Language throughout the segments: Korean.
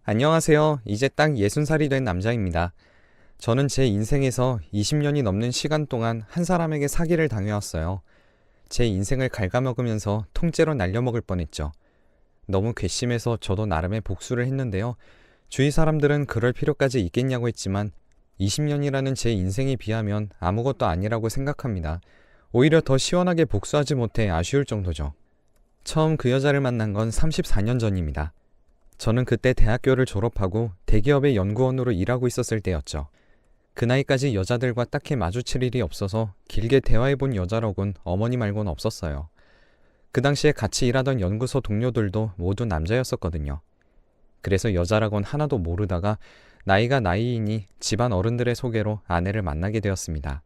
안녕하세요. 이제 딱 60살이 된 남자입니다. 저는 제 인생에서 20년이 넘는 시간 동안 한 사람에게 사기를 당해왔어요. 제 인생을 갉아먹으면서 통째로 날려먹을 뻔했죠. 너무 괘씸해서 저도 나름의 복수를 했는데요. 주위 사람들은 그럴 필요까지 있겠냐고 했지만 20년이라는 제 인생에 비하면 아무것도 아니라고 생각합니다. 오히려 더 시원하게 복수하지 못해 아쉬울 정도죠. 처음 그 여자를 만난 건 34년 전입니다. 저는 그때 대학교를 졸업하고 대기업의 연구원으로 일하고 있었을 때였죠. 그 나이까지 여자들과 딱히 마주칠 일이 없어서 길게 대화해본 여자라곤 어머니 말곤 없었어요. 그 당시에 같이 일하던 연구소 동료들도 모두 남자였었거든요. 그래서 여자라곤 하나도 모르다가 나이가 나이이니 집안 어른들의 소개로 아내를 만나게 되었습니다.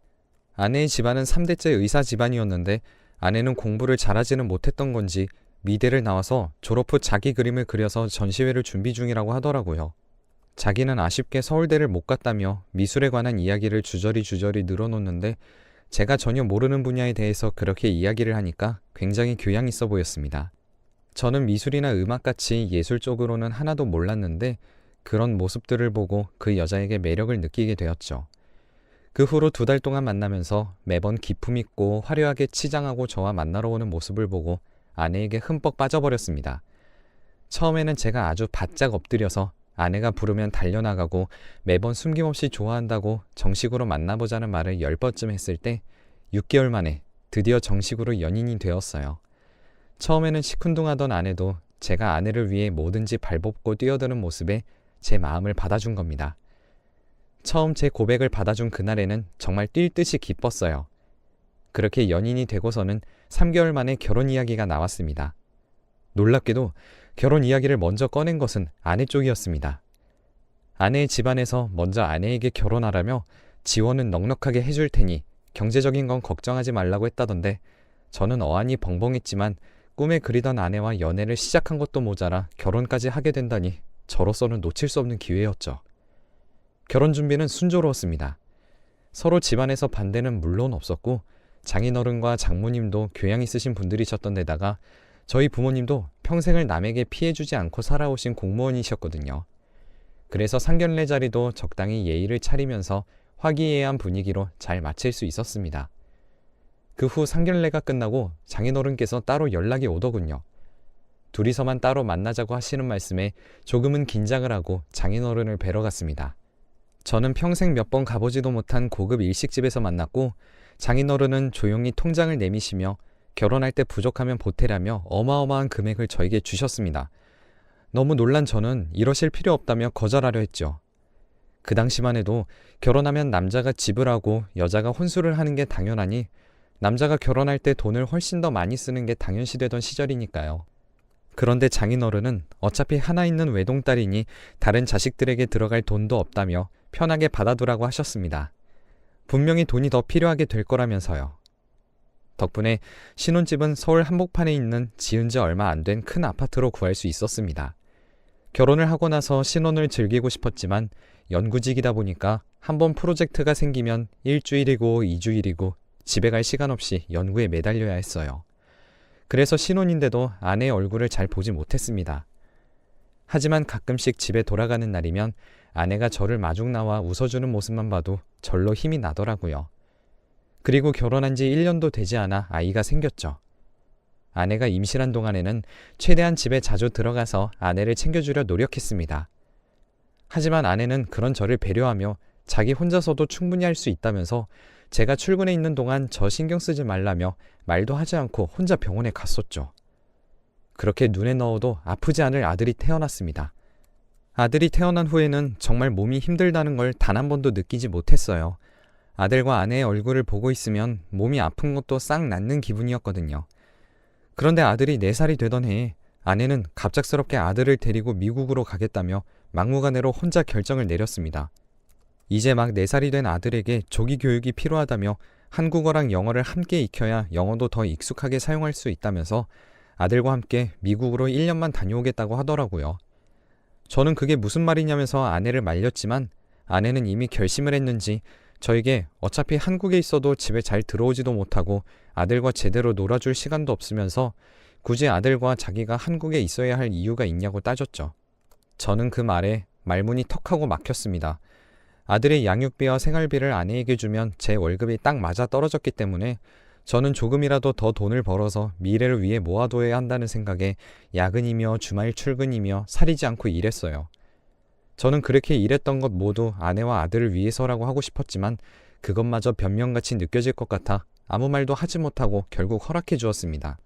아내의 집안은 3대째 의사 집안이었는데 아내는 공부를 잘하지는 못했던 건지 미대를 나와서 졸업 후 자기 그림을 그려서 전시회를 준비 중이라고 하더라고요. 자기는 아쉽게 서울대를 못 갔다며 미술에 관한 이야기를 주저리 늘어놓는데 제가 전혀 모르는 분야에 대해서 그렇게 이야기를 하니까 굉장히 교양 있어 보였습니다. 저는 미술이나 음악같이 예술 쪽으로는 하나도 몰랐는데 그런 모습들을 보고 그 여자에게 매력을 느끼게 되었죠. 그 후로 2달 동안 만나면서 매번 기품 있고 화려하게 치장하고 저와 만나러 오는 모습을 보고 아내에게 흠뻑 빠져버렸습니다. 처음에는 제가 아주 바짝 엎드려서 아내가 부르면 달려나가고 매번 숨김없이 좋아한다고 정식으로 만나보자는 말을 10번쯤 했을 때 6개월 만에 드디어 정식으로 연인이 되었어요. 처음에는 시큰둥하던 아내도 제가 아내를 위해 뭐든지 발벗고 뛰어드는 모습에 제 마음을 받아준 겁니다. 처음 제 고백을 받아준 그날에는 정말 뛸 듯이 기뻤어요. 그렇게 연인이 되고서는 3개월 만에 결혼 이야기가 나왔습니다. 놀랍게도 결혼 이야기를 먼저 꺼낸 것은 아내 쪽이었습니다. 아내의 집안에서 먼저 아내에게 결혼하라며 지원은 넉넉하게 해줄 테니 경제적인 건 걱정하지 말라고 했다던데 저는 어안이 벙벙했지만 꿈에 그리던 아내와 연애를 시작한 것도 모자라 결혼까지 하게 된다니 저로서는 놓칠 수 없는 기회였죠. 결혼 준비는 순조로웠습니다. 서로 집안에서 반대는 물론 없었고 장인어른과 장모님도 교양 있으신 분들이셨던 데다가 저희 부모님도 평생을 남에게 피해주지 않고 살아오신 공무원이셨거든요. 그래서 상견례 자리도 적당히 예의를 차리면서 화기애애한 분위기로 잘 마칠 수 있었습니다. 그 후 상견례가 끝나고 장인어른께서 따로 연락이 오더군요. 둘이서만 따로 만나자고 하시는 말씀에 조금은 긴장을 하고 장인어른을 뵈러 갔습니다. 저는 평생 몇 번 가보지도 못한 고급 일식집에서 만났고 장인어른은 조용히 통장을 내미시며 결혼할 때 부족하면 보태라며 어마어마한 금액을 저에게 주셨습니다. 너무 놀란 저는 이러실 필요 없다며 거절하려 했죠. 그 당시만 해도 결혼하면 남자가 집을 하고 여자가 혼수를 하는 게 당연하니 남자가 결혼할 때 돈을 훨씬 더 많이 쓰는 게 당연시되던 시절이니까요. 그런데 장인어른은 어차피 하나 있는 외동딸이니 다른 자식들에게 들어갈 돈도 없다며 편하게 받아두라고 하셨습니다. 분명히 돈이 더 필요하게 될 거라면서요. 덕분에 신혼집은 서울 한복판에 있는 지은 지 얼마 안 된 큰 아파트로 구할 수 있었습니다. 결혼을 하고 나서 신혼을 즐기고 싶었지만 연구직이다 보니까 한번 프로젝트가 생기면 1주일이고 2주일이고 집에 갈 시간 없이 연구에 매달려야 했어요. 그래서 신혼인데도 아내의 얼굴을 잘 보지 못했습니다. 하지만 가끔씩 집에 돌아가는 날이면 아내가 저를 마중 나와 웃어주는 모습만 봐도 절로 힘이 나더라고요. 그리고 결혼한 지 1년도 되지 않아 아이가 생겼죠. 아내가 임신한 동안에는 최대한 집에 자주 들어가서 아내를 챙겨주려 노력했습니다. 하지만 아내는 그런 저를 배려하며 자기 혼자서도 충분히 할 수 있다면서 제가 출근해 있는 동안 저 신경 쓰지 말라며 말도 하지 않고 혼자 병원에 갔었죠. 그렇게 눈에 넣어도 아프지 않을 아들이 태어났습니다. 아들이 태어난 후에는 정말 몸이 힘들다는 걸 단 한 번도 느끼지 못했어요. 아들과 아내의 얼굴을 보고 있으면 몸이 아픈 것도 싹 낫는 기분이었거든요. 그런데 아들이 4살이 되던 해에 아내는 갑작스럽게 아들을 데리고 미국으로 가겠다며 막무가내로 혼자 결정을 내렸습니다. 이제 막 4살이 된 아들에게 조기 교육이 필요하다며 한국어랑 영어를 함께 익혀야 영어도 더 익숙하게 사용할 수 있다면서 아들과 함께 미국으로 1년만 다녀오겠다고 하더라고요. 저는 그게 무슨 말이냐면서 아내를 말렸지만 아내는 이미 결심을 했는지 저에게 어차피 한국에 있어도 집에 잘 들어오지도 못하고 아들과 제대로 놀아줄 시간도 없으면서 굳이 아들과 자기가 한국에 있어야 할 이유가 있냐고 따졌죠. 저는 그 말에 말문이 턱하고 막혔습니다. 아들의 양육비와 생활비를 아내에게 주면 제 월급이 딱 맞아 떨어졌기 때문에 저는 조금이라도 더 돈을 벌어서 미래를 위해 모아둬야 한다는 생각에 야근이며 주말 출근이며 사리지 않고 일했어요. 저는 그렇게 일했던 것 모두 아내와 아들을 위해서라고 하고 싶었지만 그것마저 변명같이 느껴질 것 같아 아무 말도 하지 못하고 결국 허락해 주었습니다.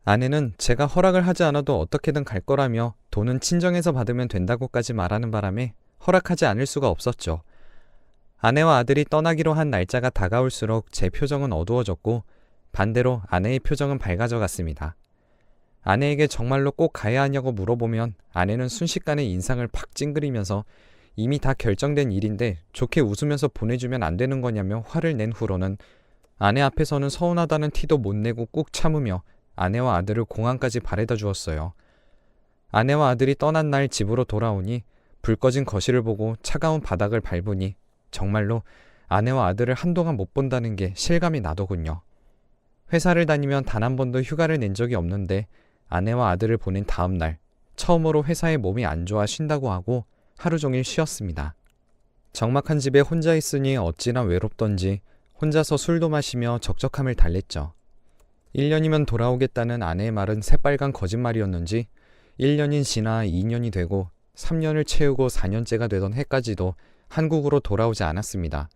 아내는 제가 허락을 하지 않아도 어떻게든 갈 거라며 돈은 친정에서 받으면 된다고까지 말하는 바람에 허락하지 않을 수가 없었죠. 아내와 아들이 떠나기로 한 날짜가 다가올수록 제 표정은 어두워졌고 반대로 아내의 표정은 밝아져 갔습니다. 아내에게 정말로 꼭 가야 하냐고 물어보면 아내는 순식간에 인상을 팍 찡그리면서 이미 다 결정된 일인데 좋게 웃으면서 보내주면 안 되는 거냐며 화를 낸 후로는 아내 앞에서는 서운하다는 티도 못 내고 꾹 참으며 아내와 아들을 공항까지 바래다 주었어요. 아내와 아들이 떠난 날 집으로 돌아오니 불 꺼진 거실을 보고 차가운 바닥을 밟으니 정말로 아내와 아들을 한동안 못 본다는 게 실감이 나더군요. 회사를 다니면 단 한 번도 휴가를 낸 적이 없는데 아내와 아들을 보낸 다음 날 처음으로 회사에 몸이 안 좋아 쉰다고 하고 하루 종일 쉬었습니다. 적막한 집에 혼자 있으니 어찌나 외롭던지 혼자서 술도 마시며 적적함을 달랬죠. 1년이면 돌아오겠다는 아내의 말은 새빨간 거짓말이었는지 1년이 지나 2년이 되고 3년을 채우고 4년째가 되던 해까지도 한국으로 돌아오지 않았습니다.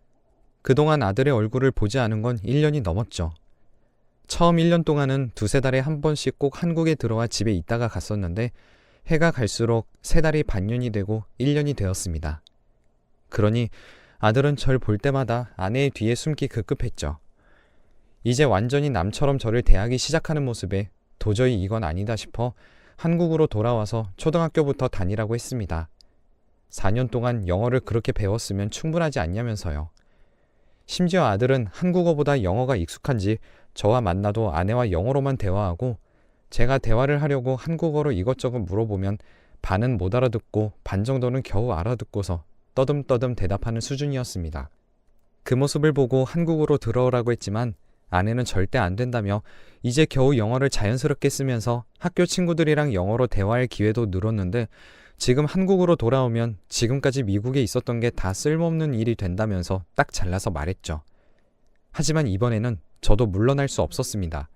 그동안 아들의 얼굴을 보지 않은 건 1년이 넘었죠. 처음 1년 동안은 두세 달에 한 번씩 꼭 한국에 들어와 집에 있다가 갔었는데 해가 갈수록 3달이 반년이 되고 1년이 되었습니다. 그러니 아들은 절 볼 때마다 아내의 뒤에 숨기 급급했죠. 이제 완전히 남처럼 저를 대하기 시작하는 모습에 도저히 이건 아니다 싶어 한국으로 돌아와서 초등학교부터 다니라고 했습니다. 4년 동안 영어를 그렇게 배웠으면 충분하지 않냐면서요. 심지어 아들은 한국어보다 영어가 익숙한지 저와 만나도 아내와 영어로만 대화하고 제가 대화를 하려고 한국어로 이것저것 물어보면 반은 못 알아듣고 반 정도는 겨우 알아듣고서 떠듬떠듬 대답하는 수준이었습니다. 그 모습을 보고 한국으로 들어오라고 했지만 아내는 절대 안 된다며 이제 겨우 영어를 자연스럽게 쓰면서 학교 친구들이랑 영어로 대화할 기회도 늘었는데 지금 한국으로 돌아오면 지금까지 미국에 있었던 게 다 쓸모없는 일이 된다면서 딱 잘라서 말했죠. 하지만 이번에는 저도 물러날 수 없었습니다.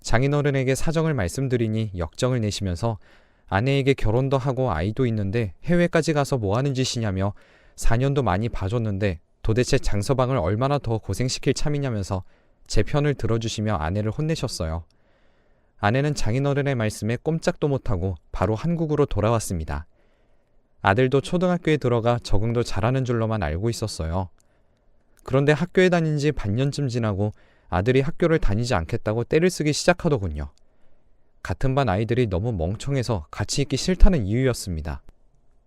장인어른에게 사정을 말씀드리니 역정을 내시면서 아내에게 결혼도 하고 아이도 있는데 해외까지 가서 뭐 하는 짓이냐며 4년도 많이 봐줬는데 도대체 장서방을 얼마나 더 고생시킬 참이냐면서 제 편을 들어주시며 아내를 혼내셨어요. 아내는 장인어른의 말씀에 꼼짝도 못하고 바로 한국으로 돌아왔습니다. 아들도 초등학교에 들어가 적응도 잘하는 줄로만 알고 있었어요. 그런데 학교에 다닌 지 반년쯤 지나고 아들이 학교를 다니지 않겠다고 떼를 쓰기 시작하더군요. 같은 반 아이들이 너무 멍청해서 같이 있기 싫다는 이유였습니다.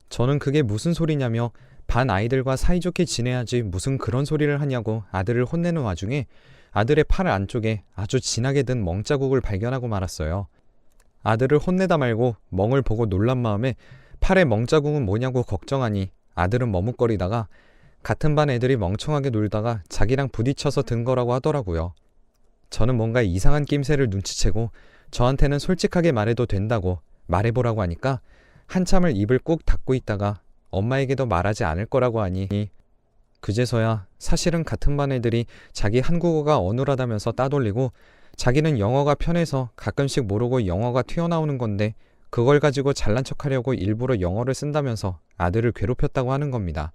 저는 그게 무슨 소리냐며 반 아이들과 사이좋게 지내야지 무슨 그런 소리를 하냐고 아들을 혼내는 와중에 아들의 팔 안쪽에 아주 진하게 든 멍자국을 발견하고 말았어요. 아들을 혼내다 말고 멍을 보고 놀란 마음에 팔에 멍자국은 뭐냐고 걱정하니 아들은 머뭇거리다가 같은 반 애들이 멍청하게 놀다가 자기랑 부딪혀서 든 거라고 하더라고요. 저는 뭔가 이상한 낌새를 눈치채고 저한테는 솔직하게 말해도 된다고 말해보라고 하니까 한참을 입을 꾹 닫고 있다가 엄마에게도 말하지 않을 거라고 하니 그제서야 사실은 같은 반 애들이 자기 한국어가 어눌하다면서 따돌리고 자기는 영어가 편해서 가끔씩 모르고 영어가 튀어나오는 건데 그걸 가지고 잘난 척하려고 일부러 영어를 쓴다면서 아들을 괴롭혔다고 하는 겁니다.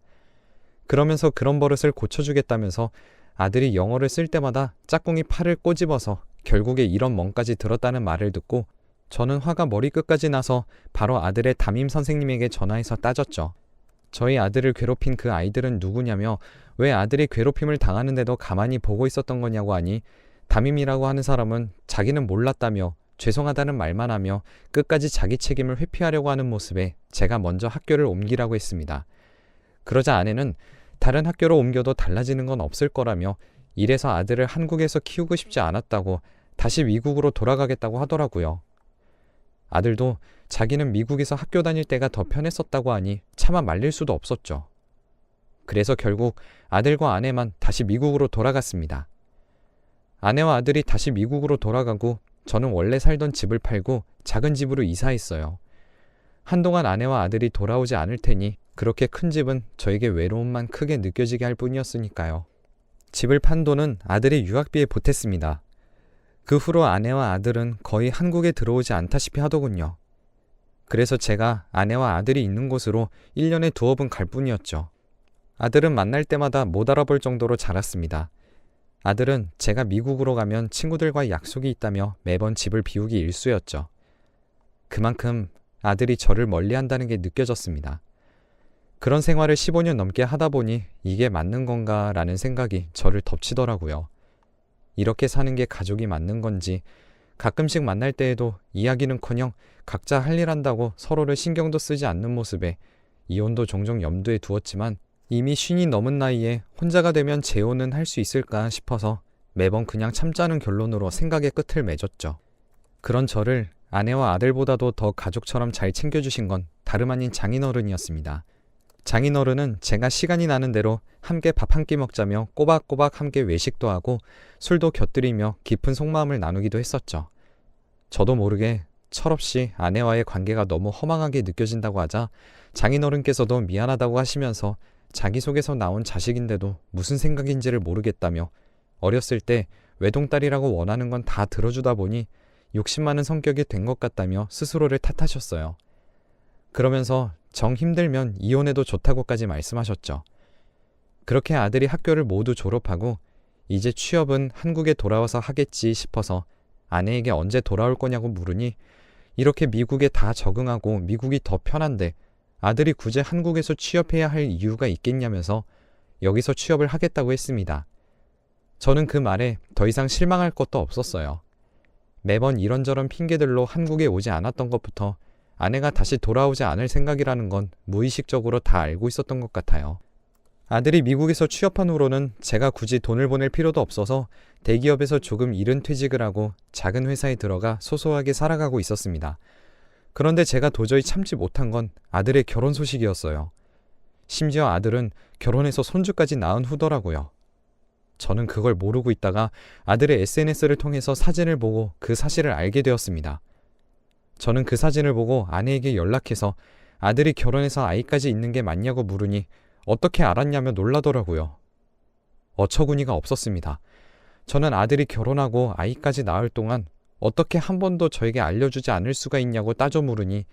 그러면서 그런 버릇을 고쳐주겠다면서 아들이 영어를 쓸 때마다 짝꿍이 팔을 꼬집어서 결국에 이런 멍까지 들었다는 말을 듣고 저는 화가 머리끝까지 나서 바로 아들의 담임 선생님에게 전화해서 따졌죠. 저희 아들을 괴롭힌 그 아이들은 누구냐며 왜 아들이 괴롭힘을 당하는데도 가만히 보고 있었던 거냐고 하니 담임이라고 하는 사람은 자기는 몰랐다며 죄송하다는 말만 하며 끝까지 자기 책임을 회피하려고 하는 모습에 제가 먼저 학교를 옮기라고 했습니다. 그러자 아내는 다른 학교로 옮겨도 달라지는 건 없을 거라며 이래서 아들을 한국에서 키우고 싶지 않았다고 다시 미국으로 돌아가겠다고 하더라고요. 아들도 자기는 미국에서 학교 다닐 때가 더 편했었다고 하니 차마 말릴 수도 없었죠. 그래서 결국 아들과 아내만 다시 미국으로 돌아갔습니다. 아내와 아들이 다시 미국으로 돌아가고 저는 원래 살던 집을 팔고 작은 집으로 이사했어요. 한동안 아내와 아들이 돌아오지 않을 테니 그렇게 큰 집은 저에게 외로움만 크게 느껴지게 할 뿐이었으니까요. 집을 판 돈은 아들의 유학비에 보탰습니다. 그 후로 아내와 아들은 거의 한국에 들어오지 않다시피 하더군요. 그래서 제가 아내와 아들이 있는 곳으로 1년에 두어 번 갈 뿐이었죠. 아들은 만날 때마다 못 알아볼 정도로 자랐습니다. 아들은 제가 미국으로 가면 친구들과 약속이 있다며 매번 집을 비우기 일쑤였죠. 그만큼 아들이 저를 멀리한다는 게 느껴졌습니다. 그런 생활을 15년 넘게 하다 보니 이게 맞는 건가라는 생각이 저를 덮치더라고요. 이렇게 사는 게 가족이 맞는 건지, 가끔씩 만날 때에도 이야기는커녕 각자 할 일 한다고 서로를 신경도 쓰지 않는 모습에 이혼도 종종 염두에 두었지만 이미 50이 넘은 나이에 혼자가 되면 재혼은 할 수 있을까 싶어서 매번 그냥 참자는 결론으로 생각의 끝을 맺었죠. 그런 저를 아내와 아들보다도 더 가족처럼 잘 챙겨주신 건 다름 아닌 장인어른이었습니다. 장인어른은 제가 시간이 나는 대로 함께 밥 한 끼 먹자며 꼬박꼬박 함께 외식도 하고 술도 곁들이며 깊은 속마음을 나누기도 했었죠. 저도 모르게 철없이 아내와의 관계가 너무 허망하게 느껴진다고 하자 장인어른께서도 미안하다고 하시면서 자기 속에서 나온 자식인데도 무슨 생각인지를 모르겠다며 어렸을 때 외동딸이라고 원하는 건 다 들어주다 보니 욕심 많은 성격이 된 것 같다며 스스로를 탓하셨어요. 그러면서 정 힘들면 이혼해도 좋다고까지 말씀하셨죠. 그렇게 아들이 학교를 모두 졸업하고 이제 취업은 한국에 돌아와서 하겠지 싶어서 아내에게 언제 돌아올 거냐고 물으니 이렇게 미국에 다 적응하고 미국이 더 편한데 아들이 굳이 한국에서 취업해야 할 이유가 있겠냐면서 여기서 취업을 하겠다고 했습니다. 저는 그 말에 더 이상 실망할 것도 없었어요. 매번 이런저런 핑계들로 한국에 오지 않았던 것부터 아내가 다시 돌아오지 않을 생각이라는 건 무의식적으로 다 알고 있었던 것 같아요. 아들이 미국에서 취업한 후로는 제가 굳이 돈을 보낼 필요도 없어서 대기업에서 조금 이른 퇴직을 하고 작은 회사에 들어가 소소하게 살아가고 있었습니다. 그런데 제가 도저히 참지 못한 건 아들의 결혼 소식이었어요. 심지어 아들은 결혼해서 손주까지 낳은 후더라고요. 저는 그걸 모르고 있다가 아들의 SNS를 통해서 사진을 보고 그 사실을 알게 되었습니다. 저는 그 사진을 보고 아내에게 연락해서 아들이 결혼해서 아이까지 있는 게 맞냐고 물으니 어떻게 알았냐며 놀라더라고요. 어처구니가 없었습니다. 저는 아들이 결혼하고 아이까지 낳을 동안 어떻게 한 번도 저에게 알려주지 않을 수가 있냐고 따져 물으니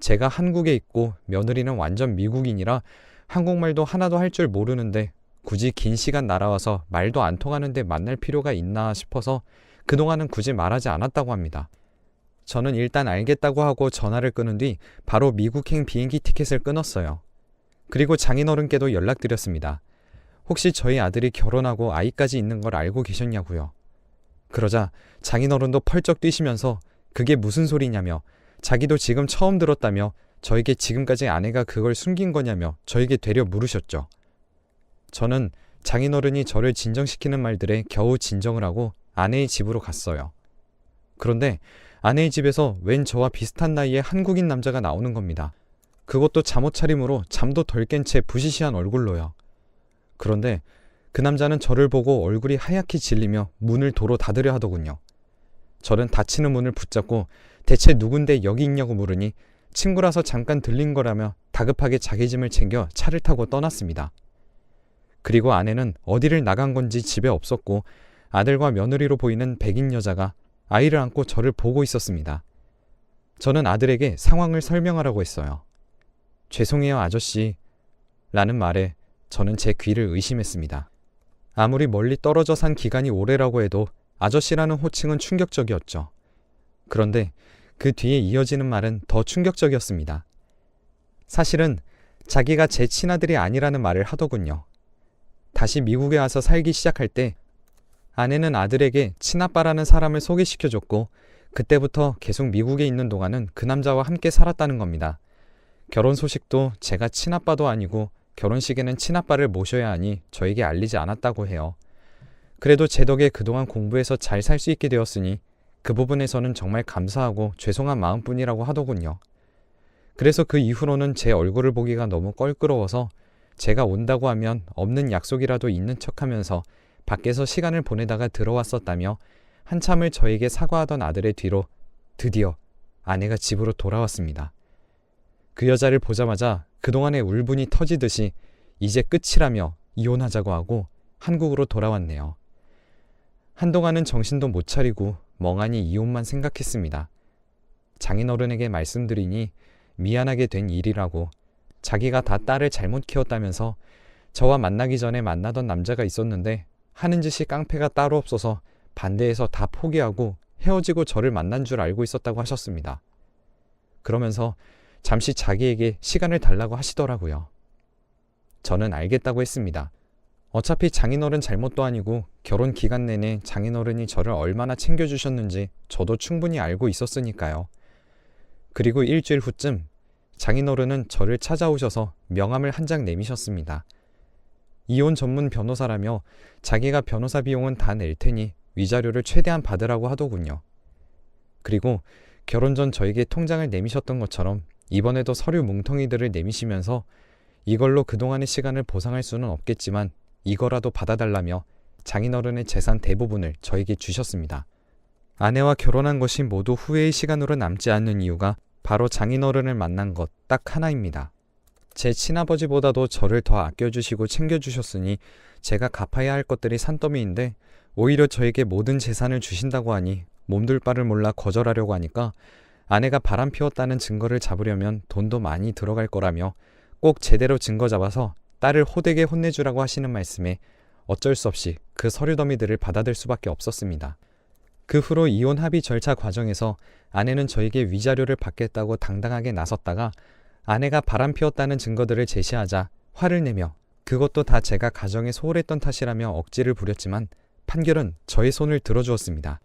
제가 한국에 있고 며느리는 완전 미국인이라 한국말도 하나도 할 줄 모르는데 굳이 긴 시간 날아와서 말도 안 통하는데 만날 필요가 있나 싶어서 그동안은 굳이 말하지 않았다고 합니다. 저는 일단 알겠다고 하고 전화를 끊은 뒤 바로 미국행 비행기 티켓을 끊었어요. 그리고 장인어른께도 연락드렸습니다. 혹시 저희 아들이 결혼하고 아이까지 있는 걸 알고 계셨냐고요. 그러자 장인어른도 펄쩍 뛰시면서 그게 무슨 소리냐며 자기도 지금 처음 들었다며 저에게 지금까지 아내가 그걸 숨긴 거냐며 저에게 되려 물으셨죠. 저는 장인어른이 저를 진정시키는 말들에 겨우 진정을 하고 아내의 집으로 갔어요. 그런데 아내의 집에서 웬 저와 비슷한 나이의 한국인 남자가 나오는 겁니다. 그것도 잠옷 차림으로 잠도 덜 깬 채 부시시한 얼굴로요. 그런데 그 남자는 저를 보고 얼굴이 하얗게 질리며 문을 도로 닫으려 하더군요. 저는 닫히는 문을 붙잡고 대체 누군데 여기 있냐고 물으니 친구라서 잠깐 들린 거라며 다급하게 자기 짐을 챙겨 차를 타고 떠났습니다. 그리고 아내는 어디를 나간 건지 집에 없었고 아들과 며느리로 보이는 백인 여자가 아이를 안고 저를 보고 있었습니다. 저는 아들에게 상황을 설명하라고 했어요. 죄송해요, 아저씨. 라는 말에 저는 제 귀를 의심했습니다. 아무리 멀리 떨어져 산 기간이 오래라고 해도 아저씨라는 호칭은 충격적이었죠. 그런데 그 뒤에 이어지는 말은 더 충격적이었습니다. 사실은 자기가 제 친아들이 아니라는 말을 하더군요. 다시 미국에 와서 살기 시작할 때 아내는 아들에게 친아빠라는 사람을 소개시켜줬고 그때부터 계속 미국에 있는 동안은 그 남자와 함께 살았다는 겁니다. 결혼 소식도 제가 친아빠도 아니고 결혼식에는 친아빠를 모셔야 하니 저에게 알리지 않았다고 해요. 그래도 제 덕에 그동안 공부해서 잘 살 수 있게 되었으니 그 부분에서는 정말 감사하고 죄송한 마음뿐이라고 하더군요. 그래서 그 이후로는 제 얼굴을 보기가 너무 껄끄러워서 제가 온다고 하면 없는 약속이라도 있는 척하면서 밖에서 시간을 보내다가 들어왔었다며 한참을 저에게 사과하던 아들의 뒤로 드디어 아내가 집으로 돌아왔습니다. 그 여자를 보자마자 그동안의 울분이 터지듯이 이제 끝이라며 이혼하자고 하고 한국으로 돌아왔네요. 한동안은 정신도 못 차리고 멍하니 이혼만 생각했습니다. 장인어른에게 말씀드리니 미안하게 된 일이라고, 자기가 다 딸을 잘못 키웠다면서 저와 만나기 전에 만나던 남자가 있었는데 하는 짓이 깡패가 따로 없어서 반대해서 다 포기하고 헤어지고 저를 만난 줄 알고 있었다고 하셨습니다. 그러면서 잠시 자기에게 시간을 달라고 하시더라고요. 저는 알겠다고 했습니다. 어차피 장인어른 잘못도 아니고 결혼 기간 내내 장인어른이 저를 얼마나 챙겨주셨는지 저도 충분히 알고 있었으니까요. 그리고 일주일 후쯤 장인어른은 저를 찾아오셔서 명함을 한 장 내미셨습니다. 이혼 전문 변호사라며 자기가 변호사 비용은 다 낼 테니 위자료를 최대한 받으라고 하더군요. 그리고 결혼 전 저에게 통장을 내미셨던 것처럼 이번에도 서류 뭉텅이들을 내미시면서 이걸로 그동안의 시간을 보상할 수는 없겠지만 이거라도 받아달라며 장인어른의 재산 대부분을 저에게 주셨습니다. 아내와 결혼한 것이 모두 후회의 시간으로 남지 않는 이유가 바로 장인어른을 만난 것 딱 하나입니다. 제 친아버지보다도 저를 더 아껴주시고 챙겨주셨으니 제가 갚아야 할 것들이 산더미인데 오히려 저에게 모든 재산을 주신다고 하니 몸둘 바를 몰라 거절하려고 하니까 아내가 바람 피웠다는 증거를 잡으려면 돈도 많이 들어갈 거라며 꼭 제대로 증거 잡아서 딸을 호되게 혼내주라고 하시는 말씀에 어쩔 수 없이 그 서류 더미들을 받아들 수밖에 없었습니다. 그 후로 이혼 합의 절차 과정에서 아내는 저에게 위자료를 받겠다고 당당하게 나섰다가 아내가 바람 피웠다는 증거들을 제시하자 화를 내며 그것도 다 제가 가정에 소홀했던 탓이라며 억지를 부렸지만 판결은 저의 손을 들어주었습니다.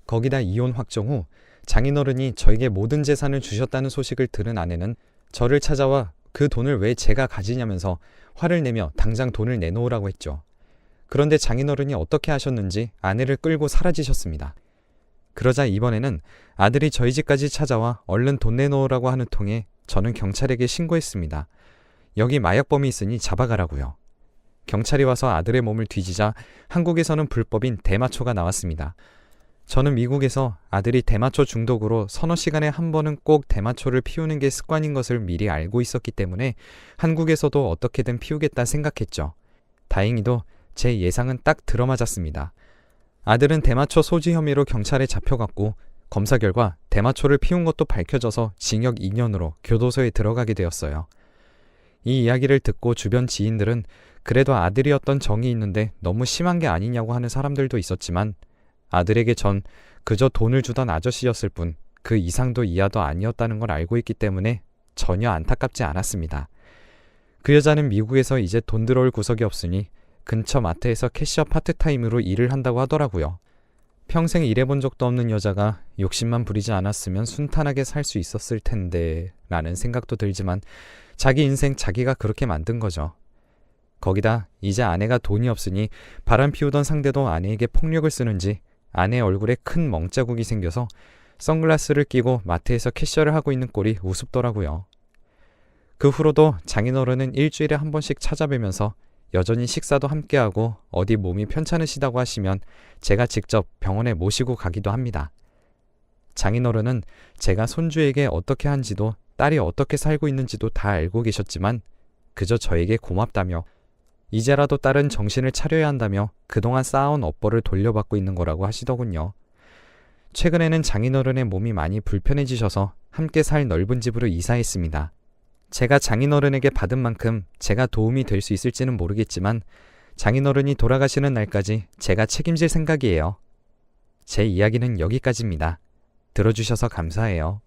거기다 이혼 확정 후 장인어른이 저에게 모든 재산을 주셨다는 소식을 들은 아내는 저를 찾아와 그 돈을 왜 제가 가지냐면서 화를 내며 당장 돈을 내놓으라고 했죠. 그런데 장인어른이 어떻게 하셨는지 아내를 끌고 사라지셨습니다. 그러자 이번에는 아들이 저희 집까지 찾아와 얼른 돈 내놓으라고 하는 통에 저는 경찰에게 신고했습니다. 여기 마약범이 있으니 잡아가라고요. 경찰이 와서 아들의 몸을 뒤지자 한국에서는 불법인 대마초가 나왔습니다. 저는 미국에서 아들이 대마초 중독으로 서너 시간에 한 번은 꼭 대마초를 피우는 게 습관인 것을 미리 알고 있었기 때문에 한국에서도 어떻게든 피우겠다 생각했죠. 다행히도 제 예상은 딱 들어맞았습니다. 아들은 대마초 소지 혐의로 경찰에 잡혀갔고 검사 결과 대마초를 피운 것도 밝혀져서 징역 2년으로 교도소에 들어가게 되었어요. 이 이야기를 듣고 주변 지인들은 그래도 아들이었던 정이 있는데 너무 심한 게 아니냐고 하는 사람들도 있었지만 아들에게 전 그저 돈을 주던 아저씨였을 뿐 그 이상도 이하도 아니었다는 걸 알고 있기 때문에 전혀 안타깝지 않았습니다. 그 여자는 미국에서 이제 돈 들어올 구석이 없으니 근처 마트에서 캐셔 파트타임으로 일을 한다고 하더라고요. 평생 일해본 적도 없는 여자가 욕심만 부리지 않았으면 순탄하게 살 수 있었을 텐데 라는 생각도 들지만 자기 인생 자기가 그렇게 만든 거죠. 거기다 이제 아내가 돈이 없으니 바람 피우던 상대도 아내에게 폭력을 쓰는지 아내 얼굴에 큰 멍자국이 생겨서 선글라스를 끼고 마트에서 캐셔를 하고 있는 꼴이 우습더라고요. 그 후로도 장인어른은 일주일에 한 번씩 찾아뵈면서 여전히 식사도 함께하고 어디 몸이 편찮으시다고 하시면 제가 직접 병원에 모시고 가기도 합니다. 장인어른은 제가 손주에게 어떻게 한지도 딸이 어떻게 살고 있는지도 다 알고 계셨지만 그저 저에게 고맙다며 이제라도 딸은 정신을 차려야 한다며 그동안 쌓아온 업보를 돌려받고 있는 거라고 하시더군요. 최근에는 장인어른의 몸이 많이 불편해지셔서 함께 살 넓은 집으로 이사했습니다. 제가 장인어른에게 받은 만큼 제가 도움이 될 수 있을지는 모르겠지만 장인어른이 돌아가시는 날까지 제가 책임질 생각이에요. 제 이야기는 여기까지입니다. 들어주셔서 감사해요.